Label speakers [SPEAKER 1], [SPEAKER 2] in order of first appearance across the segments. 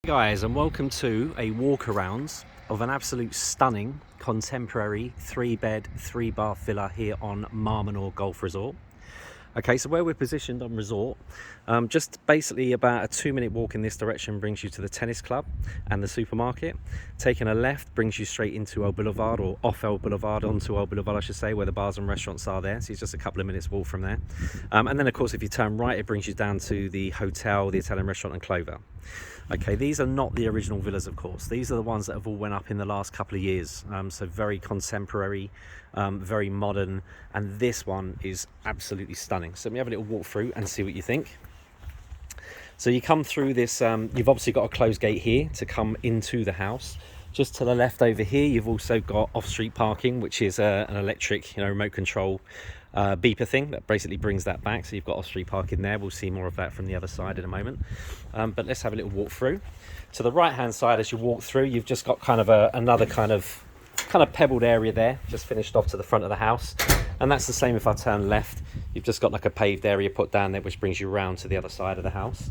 [SPEAKER 1] Guys, and welcome to a walk around of an absolute stunning contemporary 3-bed 3-bath villa here on Menor Golf Resort. Okay, so where we're positioned on resort, just basically about a 2-minute walk in this direction brings you to the tennis club and the supermarket. Taking a left brings you straight into El Boulevard, or off El Boulevard onto El Boulevard I should say, where the bars and restaurants are there. So it's just a couple of minutes walk from there. And then of course if you turn right, it brings you down to the hotel, the Italian restaurant and Clover. Okay, these are not the original villas, of course. These are the ones that have all went up in the last couple of years. So very contemporary, very modern, and this one is absolutely stunning. So let me have a little walk through and see what you think. So you come through this, you've obviously got a closed gate here to come into the house. Just to the left over here, you've also got off-street parking, which is an electric, remote control beeper thing that basically brings that back. So you've got off-street parking there. We'll see more of that from the other side in a moment. But let's have a little walk through. To the right-hand side, as you walk through, you've just got kind of another kind of pebbled area there, just finished off to the front of the house. And that's the same if I turn left. You've just got like a paved area put down there, which brings you around to the other side of the house.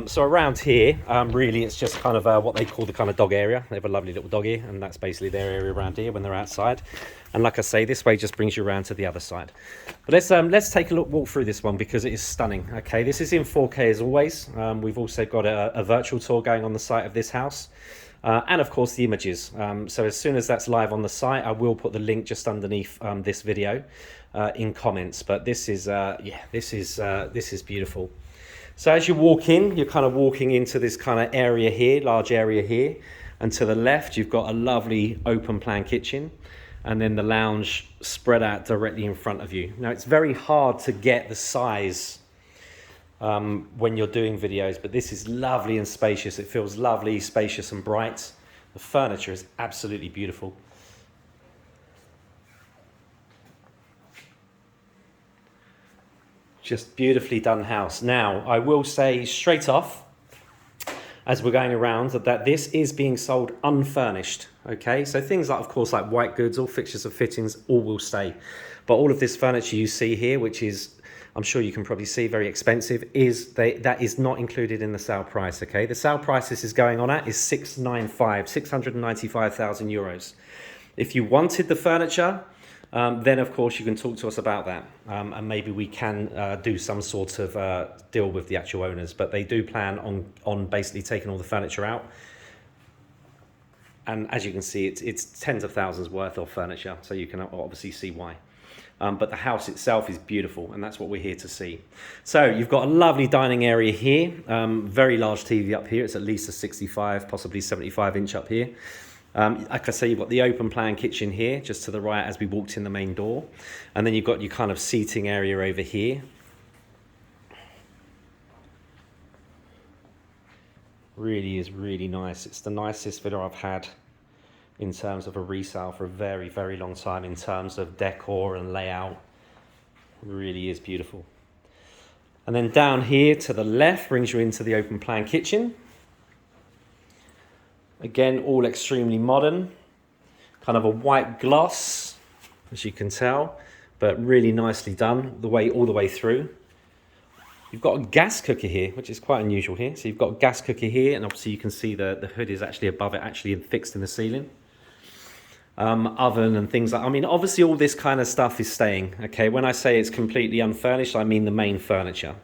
[SPEAKER 1] So around here, really, it's just kind of what they call the kind of dog area. They have a lovely little doggy, and that's basically their area around here when they're outside. And like I say, this way just brings you around to the other side. But let's take a walk through this one because it is stunning. Okay, this is in 4K as always. We've also got a virtual tour going on the site of this house. And of course the images. So as soon as that's live on the site, I will put the link just underneath this video in comments. But this is beautiful. So as you walk in, you're kind of walking into this kind of area here, large area here, and to the left you've got a lovely open plan kitchen, and then the lounge spread out directly in front of you. Now it's very hard to get the size when you're doing videos, but this is lovely and spacious. It feels lovely, spacious and bright. The furniture is absolutely beautiful. Just beautifully done house. Now, I will say straight off, as we're going around, that this is being sold unfurnished. Okay, so things like, of course, like white goods, all fixtures and fittings, all will stay. But all of this furniture you see here, which is, I'm sure you can probably see, very expensive, that is not included in the sale price. Okay, the sale price this is going on at is 695,000 euros. If you wanted the furniture, then of course you can talk to us about that, and maybe we can do some sort of deal with the actual owners. But they do plan on basically taking all the furniture out. And as you can see, it's tens of thousands worth of furniture, so you can obviously see why. But the house itself is beautiful, and that's what we're here to see. So you've got a lovely dining area here, very large TV up here. It's at least a 65, possibly 75 inch up here. Like I say, you've got the open plan kitchen here, just to the right as we walked in the main door. And then you've got your kind of seating area over here. Really is really nice. It's the nicest villa I've had in terms of a resale for a very, very long time, in terms of decor and layout. It really is beautiful. And then down here to the left brings you into the open plan kitchen. Again, all extremely modern, kind of a white gloss, as you can tell, but really nicely done all the way through. You've got a gas cooker here, which is quite unusual here. So you've got a gas cooker here, and obviously you can see the hood is actually above it, actually fixed in the ceiling. Oven and things like, obviously all this kind of stuff is staying. Okay, when I say it's completely unfurnished, I mean the main furniture.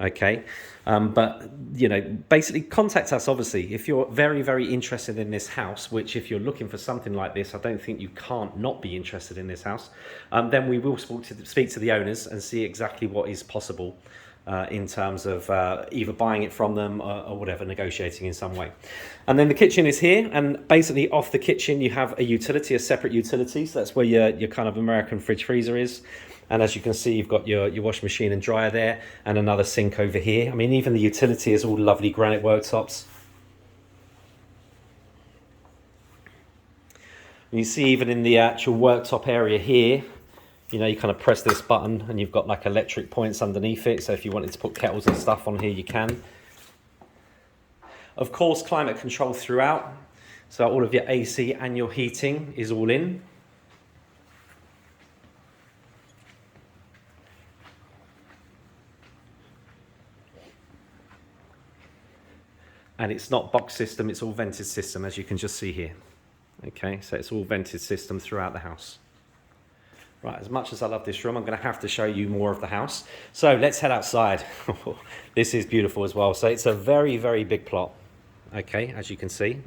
[SPEAKER 1] Okay, but basically contact us. Obviously, if you're very, very interested in this house, which if you're looking for something like this, I don't think you can't not be interested in this house. Then we will speak to the owners and see exactly what is possible. In terms of either buying it from them or whatever, negotiating in some way. And then the kitchen is here, and basically off the kitchen you have a separate utility. So that's where your kind of American fridge freezer is. And as you can see, you've got your washing machine and dryer there, and another sink over here. Even the utility is all lovely granite worktops. And you see even in the actual worktop area here, you kind of press this button and you've got like electric points underneath it. So if you wanted to put kettles and stuff on here, you can. Of course, climate control throughout. So all of your AC and your heating is all in. and it's not box system, it's all vented system, as you can just see here. Okay, so it's all vented system throughout the house. Right, as much as I love this room, I'm going to have to show you more of the house. So let's head outside. This is beautiful as well. So it's a very, very big plot. Okay, as you can see.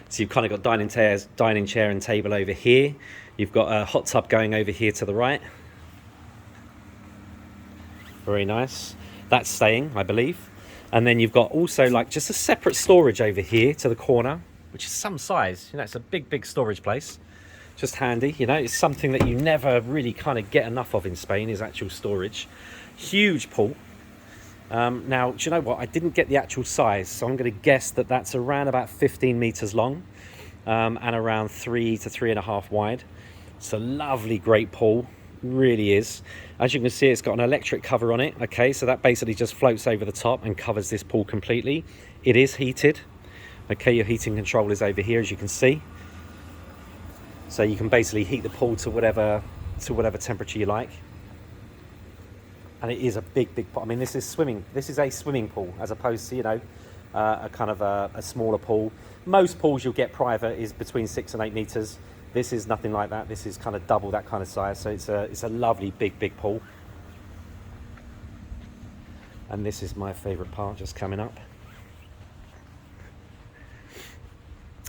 [SPEAKER 1] So you've kind of got dining chair and table over here. You've got a hot tub going over here to the right. Very nice. That's staying, I believe. And then you've got also like just a separate storage over here to the corner, which is some size. You know, it's a big, big storage place. Just handy, you know, it's something that you never really kind of get enough of in Spain, is actual storage. Huge pool. Now, do you know what? I didn't get the actual size, so I'm going to guess that that's around about 15 meters long and around 3 to 3.5 wide. It's a lovely, great pool, really is. As you can see, it's got an electric cover on it. Okay, so that basically just floats over the top and covers this pool completely. It is heated. Okay, your heating control is over here, as you can see. So you can basically heat the pool to whatever temperature you like. And it is a big, big pool. I mean, this is a swimming pool, as opposed to, you know, a kind of a smaller pool. Most pools you'll get private is between 6 and 8 meters. This is nothing like that. This is kind of double that kind of size. So it's a lovely, big, big pool. And this is my favorite part, just coming up.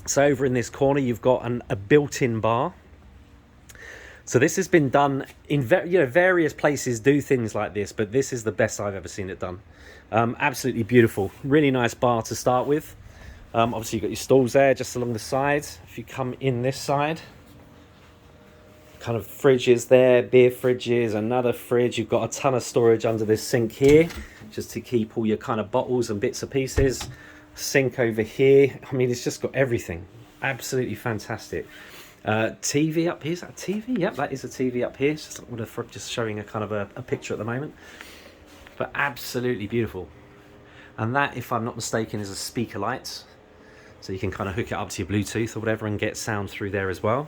[SPEAKER 1] So over in this corner, you've got a built-in bar. So this has been done in various places do things like this, but this is the best I've ever seen it done. Absolutely beautiful, really nice bar to start with. Obviously you've got your stalls there just along the sides. If you come in this side, kind of fridges there, beer fridges, another fridge. You've got a ton of storage under this sink here, just to keep all your kind of bottles and bits and pieces. Sink over here. I mean, it's just got everything. Absolutely fantastic. TV up here. Is that a TV? Yep, that is a TV up here. It's just showing a kind of a picture at the moment. But absolutely beautiful. And that, if I'm not mistaken, is a speaker light. So you can kind of hook it up to your Bluetooth or whatever and get sound through there as well.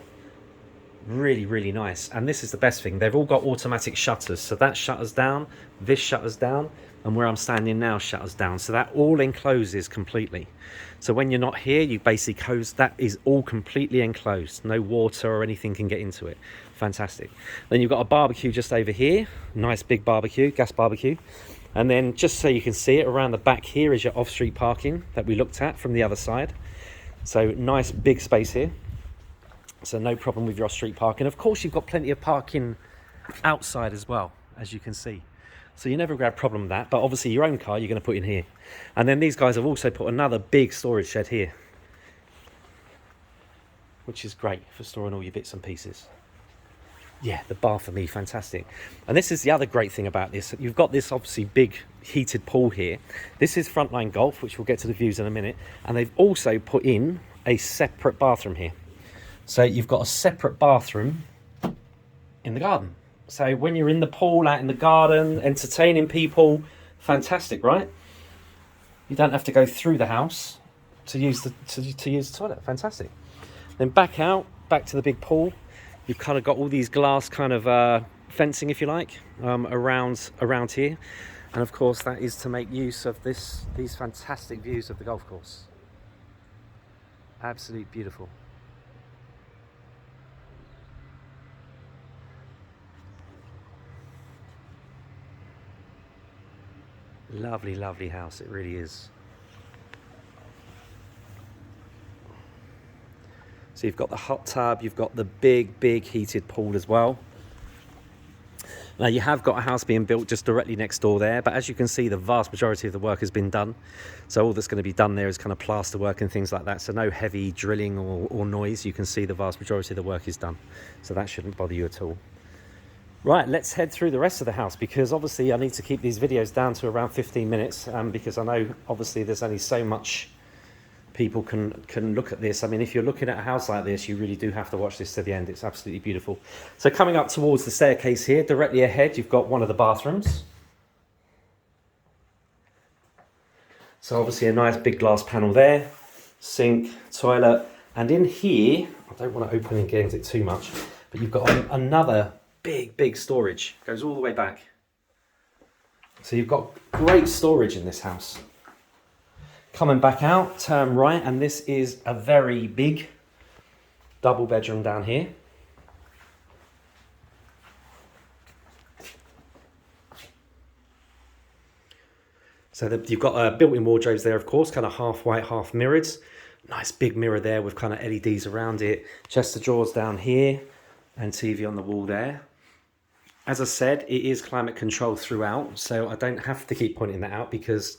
[SPEAKER 1] Really, really nice. And this is the best thing. They've all got automatic shutters. So that shutters down, this shutters down, and where I'm standing now shutters down. So that all encloses completely. So when you're not here, you basically close, that is all completely enclosed. No water or anything can get into it. Fantastic. Then you've got a barbecue just over here. Nice big barbecue, gas barbecue. And then just so you can see it, around the back here is your off-street parking that we looked at from the other side. So nice big space here. So no problem with your off-street parking. Of course, you've got plenty of parking outside as well, as you can see. So you never have a problem with that, but obviously your own car you're going to put in here. And then these guys have also put another big storage shed here, which is great for storing all your bits and pieces. Yeah, the bar for me, fantastic. And this is the other great thing about this. You've got this obviously big heated pool here. This is Frontline Golf, which we'll get to the views in a minute. And they've also put in a separate bathroom here. So you've got a separate bathroom in the garden. So when you're in the pool, out in the garden, entertaining people, fantastic, right? You don't have to go through the house to use the toilet. Fantastic. Then back out, back to the big pool. You've kind of got all these glass kind of fencing, if you like, around here. And of course, that is to make use of these fantastic views of the golf course. Absolutely beautiful. Lovely, lovely house, it really is. So you've got the hot tub, you've got the big, big heated pool as well. Now you have got a house being built just directly next door there, but as you can see, the vast majority of the work has been done. So all that's going to be done there is kind of plaster work and things like that. So no heavy drilling or noise. You can see the vast majority of the work is done. So that shouldn't bother you at all. Right, let's head through the rest of the house, because obviously I need to keep these videos down to around 15 minutes because I know obviously there's only so much people can look at this. I mean, if you're looking at a house like this, you really do have to watch this to the end. It's absolutely beautiful. So coming up towards the staircase here, directly ahead, you've got one of the bathrooms. So obviously a nice big glass panel there, sink, toilet, and in here, I don't want to open and get into it too much, but you've got another big storage. Goes all the way back. So you've got great storage in this house. Coming back out, turn right, and this is a very big double bedroom down here. So you've got built-in wardrobes there, of course, kind of half white, half mirrored. Nice big mirror there with kind of LEDs around it. Chest of drawers down here and TV on the wall there. As I said, it is climate controlled throughout, so I don't have to keep pointing that out because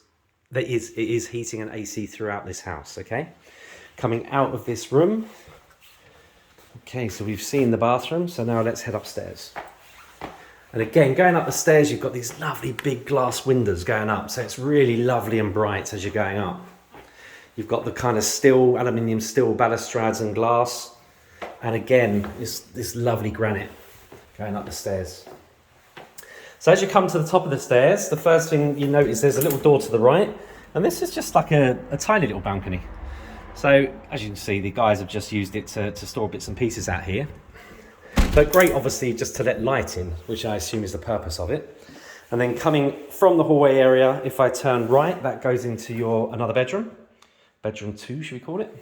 [SPEAKER 1] it is heating and AC throughout this house, okay? Coming out of this room. Okay, so we've seen the bathroom, so now let's head upstairs. And again, going up the stairs, you've got these lovely big glass windows going up. So it's really lovely and bright as you're going up. You've got the kind of steel, aluminium steel balustrades and glass. And again, this lovely granite going up the stairs. So as you come to the top of the stairs, the first thing you notice, there's a little door to the right. And this is just like a tiny little balcony. So as you can see, the guys have just used it to store bits and pieces out here. But great, obviously, just to let light in, which I assume is the purpose of it. And then coming from the hallway area, if I turn right, that goes into another bedroom. Bedroom 2, should we call it?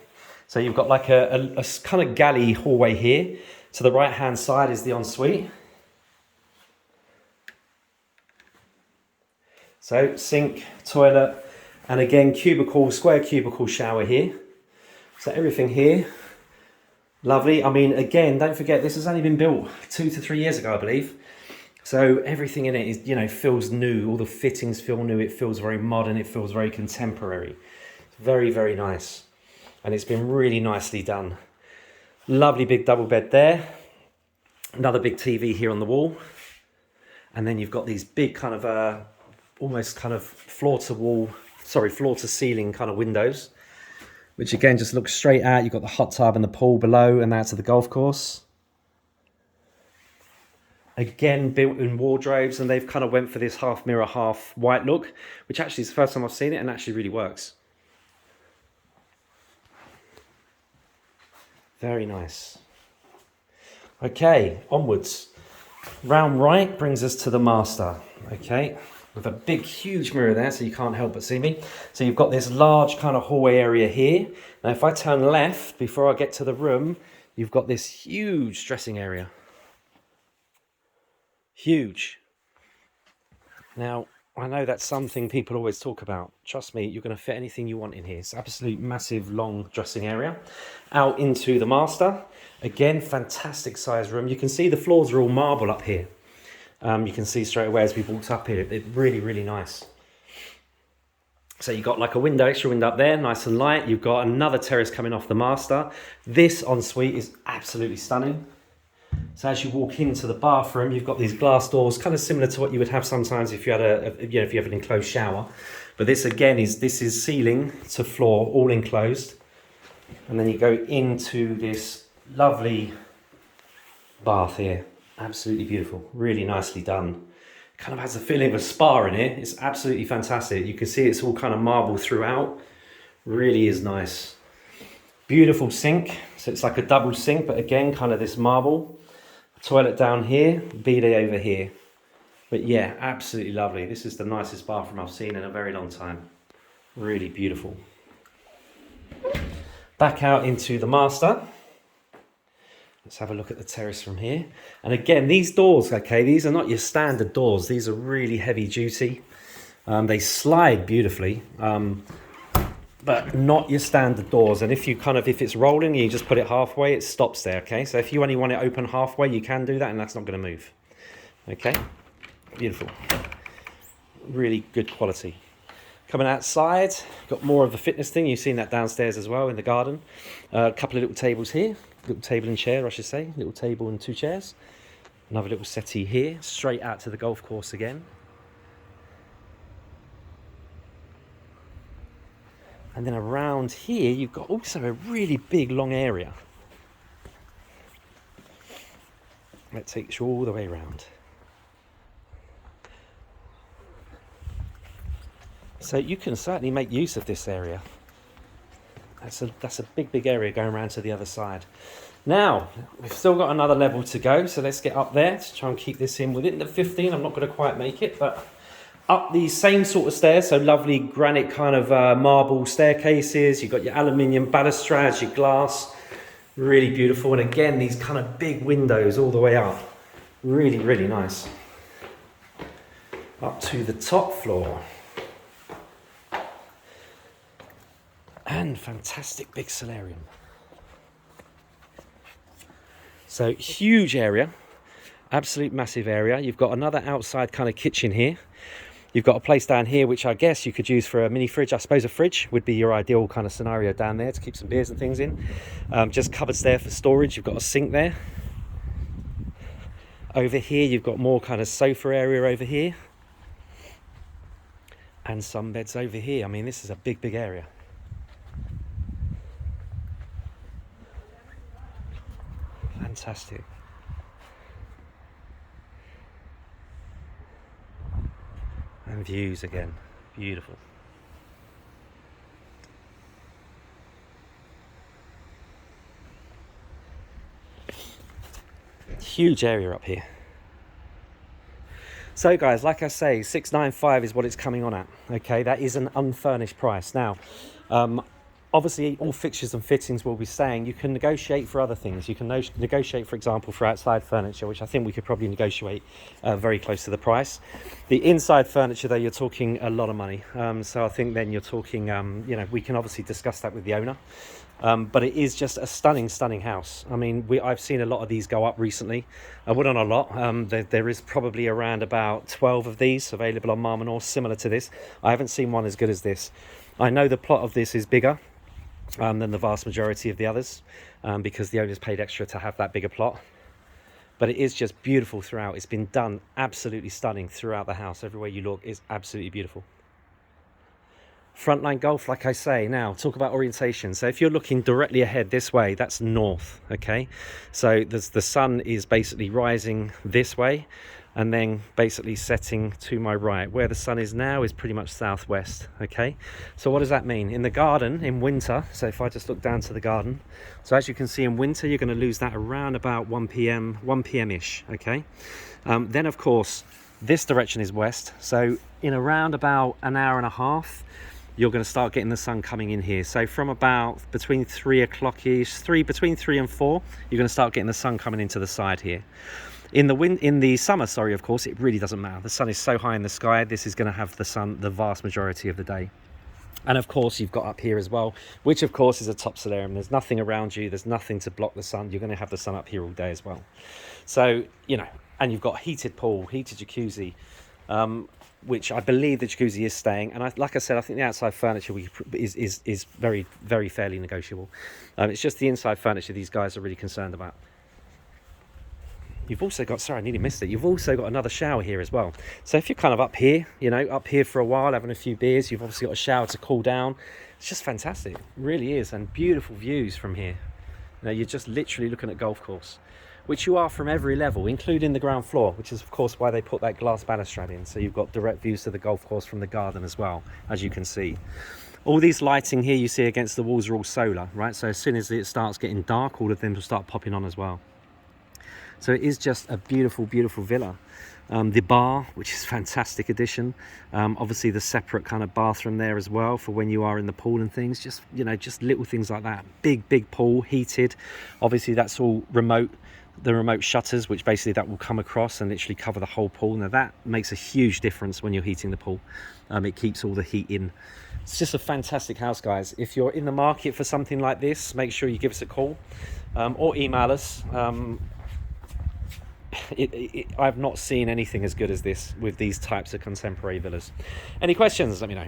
[SPEAKER 1] So you've got like a kind of galley hallway here. To the right-hand side is the ensuite. So sink, toilet, and again, square cubicle shower here. So everything here. Lovely. I mean, again, don't forget, this has only been built 2 to 3 years ago, I believe. So everything in it is, feels new. All the fittings feel new. It feels very modern. It feels very contemporary. It's very, very nice. And it's been really nicely done. Lovely big double bed there. Another big TV here on the wall. And then you've got these big kind of, almost kind of floor to ceiling kind of windows, which again just looks straight out. You've got the hot tub and the pool below and out to the golf course. Again, built-in wardrobes, and they've kind of went for this half mirror, half white look, which actually is the first time I've seen it and actually really works. Very nice. Okay, onwards. Round right brings us to the master, okay? With a big, huge mirror there, so you can't help but see me. So you've got this large kind of hallway area here. Now, if I turn left, before I get to the room, you've got this huge dressing area. Huge. Now, I know that's something people always talk about. Trust me, you're going to fit anything you want in here. It's absolute massive, long dressing area. Out into the master. Again, fantastic size room. You can see the floors are all marble up here. You can see straight away as we walked up here, it's really, really nice. So you've got like a window, extra window up there, nice and light. You've got another terrace coming off the master. This ensuite is absolutely stunning. So as you walk into the bathroom, you've got these glass doors, kind of similar to what you would have sometimes if you had if you have an enclosed shower. But this again is ceiling to floor, all enclosed. And then you go into this lovely bath here. Absolutely beautiful, really nicely done. Kind of has a feeling of a spa in it. It's absolutely fantastic. You can see it's all kind of marble throughout. Really is nice. Beautiful sink. So it's like a double sink, but again, kind of this marble. Toilet down here, bidet over here. But yeah, absolutely lovely. This is the nicest bathroom I've seen in a very long time. Really beautiful. Back out into the master. Let's have a look at the terrace from here. And again, these doors, okay, these are not your standard doors. These are really heavy duty. They slide beautifully, but not your standard doors. And if it's rolling, you just put it halfway, it stops there, okay? So if you only want it open halfway, you can do that, and that's not going to move. Okay, beautiful. Really good quality. Coming outside, got more of the fitness thing. You've seen that downstairs as well in the garden. A couple of little tables here. Little table and chair, I should say. Little table and 2 chairs. Another little settee here. Straight out to the golf course again. And then around here, you've got also a really big, long area. That takes you all the way around. So you can certainly make use of this area. That's a big area going around to the other side. Now, we've still got another level to go, so let's get up there to try and keep this in within the 15. I'm not going to quite make it, but Up these same sort of stairs, so lovely granite kind of marble staircases. You've got your aluminium balustrades, your glass, really beautiful. And again, these kind of big windows all the way up. Really, really nice. Up to the top floor. And fantastic big solarium. So huge area, absolute massive area. You've got another outside kind of kitchen here. You've got a place down here, which I guess you could use for a mini fridge. I suppose a fridge would be your ideal kind of scenario down there to keep some beers and things in. Just cupboards there for storage. You've got a sink there. Over here, you've got more kind of sofa area over here. And some beds over here. I mean, this is a big, big area. Fantastic. And views again, beautiful. Huge area up here. So guys, like I say, 695 is what it's coming on at. Okay, that is an unfurnished price. Now, obviously, all fixtures and fittings will be staying. You can negotiate for other things. You can negotiate, for example, for outside furniture, which I think we could probably negotiate very close to the price. The inside furniture, though, you're talking a lot of money. So I think then you're talking, you know, we can obviously discuss that with the owner. But it is just a stunning, stunning house. I mean, I've seen a lot of these go up recently. Well, not a lot. There is probably around about 12 of these available on Menor, similar to this. I haven't seen one as good as this. I know the plot of this is bigger than the vast majority of the others, because the owners paid extra to have that bigger plot. But it is just beautiful throughout. It's been done absolutely stunning throughout the house. Everywhere you look is absolutely beautiful. Frontline Golf, like I say. Now, talk about orientation. So if you're looking directly ahead this way, that's north, okay? So the sun is basically rising this way and then basically setting to my right. Where the sun is now is pretty much southwest, okay? So what does that mean? In the garden, in winter, so if I just look down to the garden, so as you can see in winter, you're gonna lose that around about 1 p.m.-ish, okay? Then of course, this direction is west. So in around about an hour and a half, you're going to start getting the sun coming in here. So from about between 3 o'clock-ish, between 3 and 4, you're going to start getting the sun coming into the side here. In the summer, sorry, of course, it really doesn't matter. The sun is so high in the sky, this is going to have the sun the vast majority of the day. And of course, you've got up here as well, which of course is a top solarium. There's nothing around you. There's nothing to block the sun. You're going to have the sun up here all day as well. So, you know, and you've got heated pool, heated jacuzzi, which I believe the jacuzzi is staying. And like I said, I think the outside furniture is very, very fairly negotiable. It's just the inside furniture these guys are really concerned about. You've also got, sorry, I nearly missed it. You've also got another shower here as well. So if you're kind of up here, you know, up here for a while, having a few beers, you've obviously got a shower to cool down. It's just fantastic. It really is. And beautiful views from here. You know, you're just literally looking at golf course, which you are from every level, including the ground floor, which is of course why they put that glass balustrade in. So you've got direct views to the golf course from the garden as well, as you can see. All these lighting here you see against the walls are all solar, right? So as soon as it starts getting dark, all of them will start popping on as well. So it is just a beautiful, beautiful villa. The bar, which is a fantastic addition. Obviously the separate kind of bathroom there as well for when you are in the pool and things. Just, you know, just little things like that. Big, big pool, heated. Obviously that's all remote. The remote shutters, which basically that will come across and literally cover the whole pool. Now that makes a huge difference when you're heating the pool. It keeps all the heat in. It's just a fantastic house, guys. If you're in the market for something like this, make sure you give us a call or email us. I've not seen anything as good as this with these types of contemporary villas. Any questions? Let me know.